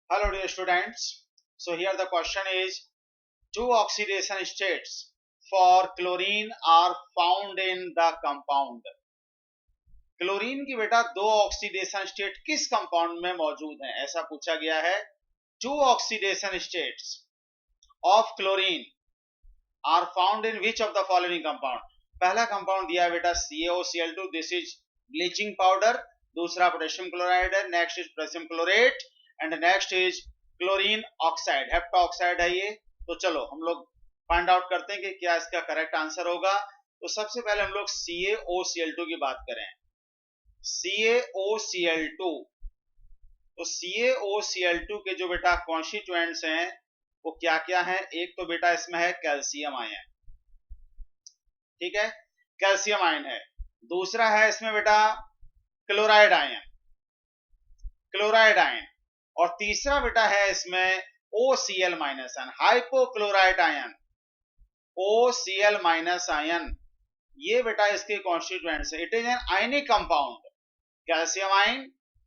Hello dear students. So here the question is, two oxidation states for chlorine are found in the compound. Chlorine की बेटा दो oxidation state किस compound में मौजूद हैं, ऐसा पूछा गया है. Two oxidation states of chlorine are found in which of the following compound. पहला कंपाउंड दिया है बेटा CaOCl2, this is bleaching powder. दूसरा पोटेशियम क्लोराइड है, next is potassium chlorate and next is chlorine oxide, heptaoxide है ये. तो चलो हम लोग फाइंड आउट करते हैं कि क्या इसका करेक्ट आंसर होगा. तो सबसे पहले हम लोग CaOCl2 की बात करें. CaOCl2, तो CaOCl2 के जो बेटा कॉन्स्टिट्यूएंट्स हैं वो क्या क्या हैं. एक तो बेटा इसमें है कैल्शियम आयन, ठीक है, कैल्शियम आयन है. दूसरा है इसमें बेटा क्लोराइड आयन, क्लोराइड आयन. और तीसरा बेटा है इसमें OCl minus ion, hypochloride ion, OCl minus ion. ये बेटा इसके कॉन्स्टिट्यूएंट्स है. It is an ionic compound, calcium ion,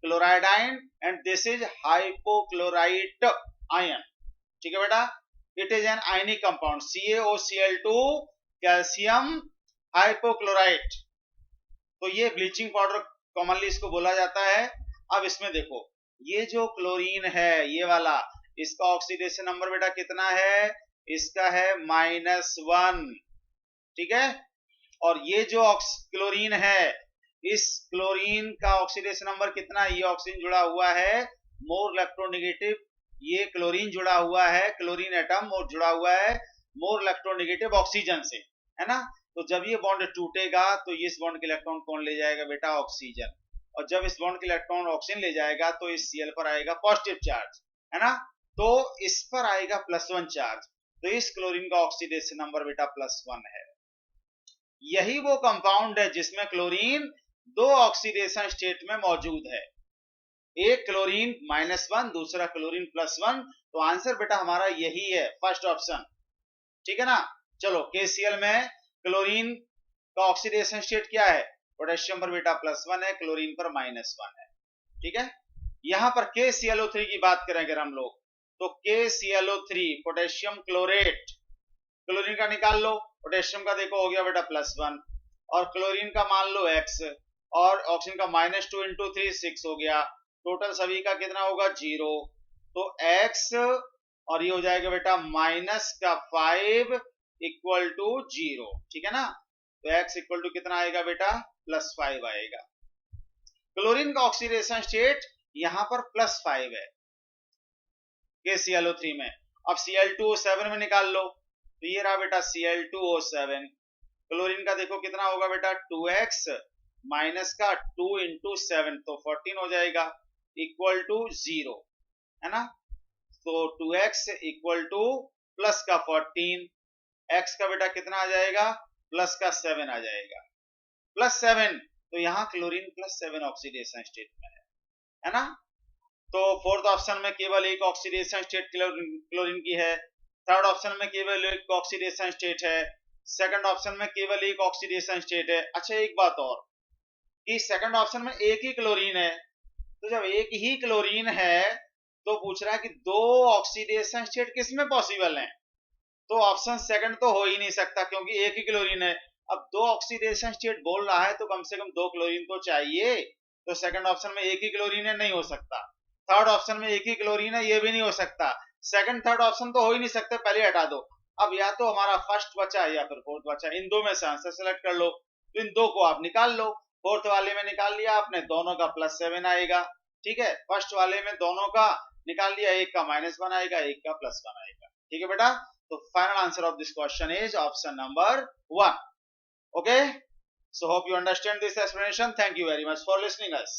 chloride ion and this is hypochlorite ion. ठीक है बेटा, it is an ionic compound CaOCl2 calcium hypochlorite. तो ये bleaching powder commonly इसको बोला जाता है. अब इसमें देखो, ये जो क्लोरीन है ये वाला, इसका ऑक्सीडेशन नंबर बेटा कितना है, इसका है -1, ठीक है. और ये जो क्लोरीन है, इस क्लोरीन का ऑक्सीडेशन नंबर कितना, ये ऑक्सीजन जुड़ा हुआ है मोर इलेक्ट्रोनेगेटिव, ये क्लोरीन जुड़ा हुआ है, क्लोरीन एटम और जुड़ा हुआ है मोर इलेक्ट्रोनेगेटिव ऑक्सीजन से, है ना. तो जब ये बॉन्ड टूटेगा तो इस बॉन्ड के इलेक्ट्रॉन कौन ले जाएगा बेटा, ऑक्सीजन. और जब इस बॉन्ड के इलेक्ट्रॉन ऑक्सीजन ले जाएगा तो इस Cl पर आएगा पॉजिटिव चार्ज, है ना. तो इस पर आएगा +1 चार्ज. तो इस क्लोरीन का ऑक्सीडेशन नंबर बेटा +1 है. यही वो कंपाउंड है जिसमें क्लोरीन दो ऑक्सीडेशन स्टेट में मौजूद है. एक क्लोरीन -1, दूसरा क्लोरीन +1. तो आंसर बेटा हमारा यही है, फर्स्ट ऑप्शन, ठीक है ना. चलो KCl में क्लोरीन का ऑक्सीडेशन स्टेट क्या है, पोटेशियम पर बेटा +1 है, क्लोरीन पर -1 है, ठीक है. यहां पर KClO3 की बात करें अगर हम लोग, तो KClO3 पोटेशियम क्लोरेट, क्लोरीन का निकाल लो, पोटेशियम का देखो हो गया बेटा +1 और क्लोरीन का मान लो X और ऑक्सीजन का -2 × 3 6 हो गया. टोटल सभी का कितना होगा, 0. तो X और ये हो जाएगा बेटा -5 = 0, ठीक है ना. तो X = कितना आएगा बेटा, +5 आएगा. क्लोरीन का ऑक्सीडेशन स्टेट यहां पर +5 है KClO3 में. अब Cl2O7 में निकाल लो, तो ये रहा बेटा Cl2O7. क्लोरीन का देखो कितना होगा बेटा, 2x माइनस का 2 × 7 तो 14 हो जाएगा, = 0, है ना. तो 2x = प्लस का 14, x का बेटा कितना आ जाएगा, प्लस का 7 आ जाएगा, +7. तो यहाँ क्लोरीन +7 ऑक्सीडेशन स्टेट में है ना. तो फोर्थ ऑप्शन में केवल एक ऑक्सीडेशन स्टेट क्लोरीन की है. थर्ड ऑप्शन में केवल एक ऑक्सीडेशन स्टेट है. सेकंड ऑप्शन में केवल एक ऑक्सीडेशन स्टेट है. अच्छा एक बात और, कि सेकंड ऑप्शन में एक ही क्लोरीन है. तो जब एक ही क्लोरीन है तो पूछ रहा है कि दो ऑक्सीडेशन स्टेट किसमें पॉसिबल हैं. तो ऑप्शन सेकंड तो हो ही नहीं सकता क्योंकि एक ही क्लोरीन है. अब दो ऑक्सीडेशन स्टेट बोल रहा है तो कम से कम दो क्लोरीन तो चाहिए. तो सेकंड ऑप्शन में एक ही क्लोरीन है, नहीं हो सकता. थर्ड ऑप्शन में एक ही क्लोरीन है, ये भी नहीं हो सकता. सेकंड थर्ड ऑप्शन तो हो ही नहीं सकते, पहले हटा दो. अब या तो हमारा फर्स्ट बचा या फिर फोर्थ बचा, इन दो में से आंसर सेलेक्ट कर लो. तो इन दो को आप निकाल लो. फोर्थ वाले में निकाल लिया आपने, दोनों का +7 आएगा, ठीक है. फर्स्ट वाले में दोनों का निकाल लिया, एक का -1 आएगा, एक का +1 आएगा, ठीक है बेटा. तो final answer of this question is option number 1. Okay, so hope you understand this explanation. Thank you very much for listening us.